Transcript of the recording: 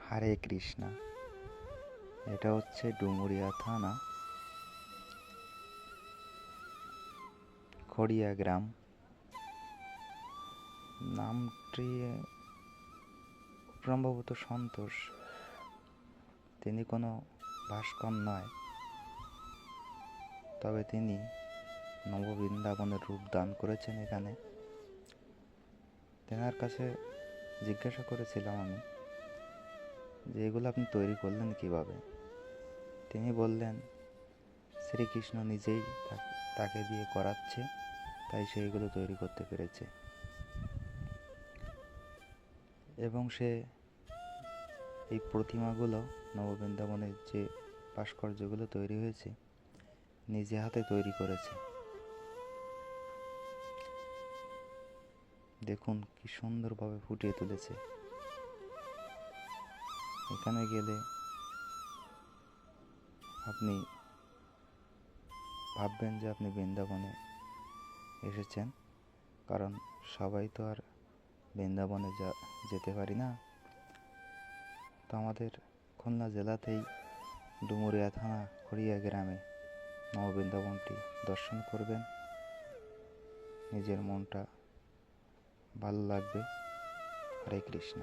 হরে কৃষ্ণা। এটা হচ্ছে ডুমুরিয়া থানা, খড়িয়া গ্রাম। নামটি সম্ভবত সন্তোষ। তিনি কোনো ভাস্কর নয়, তবে তিনি নববৃন্দাবনের রূপ দান করেছেন এখানে। তেনার কাছে জিজ্ঞাসা করেছিলাম আমি যে এগুলো আপনি তৈরি করলেন কিভাবে। তিনি বললেন শ্রীকৃষ্ণ নিজেই তাকে দিয়ে করাচ্ছে, তাই সে এগুলো তৈরি করতে পেরেছে। এবং সে এই প্রতিমাগুলো, নববৃন্দাবনের যে ভাস্কর্যগুলো তৈরি হয়েছে, নিজে হাতে তৈরি করেছে। দেখুন কি সুন্দরভাবে ফুটিয়ে তুলেছে। এখানে গেলে আপনি ভাববেন যে আপনি বৃন্দাবনে এসেছেন, কারণ সবাই তো আর বৃন্দাবনে যেতে পারি না। তো আমাদের খুলনা জেলাতেই ডুমুরিয়া থানা খড়িয়া গ্রামে নববৃন্দাবনটি দর্শন করবেন, নিজের মনটা ভালো লাগবে। হরে কৃষ্ণ।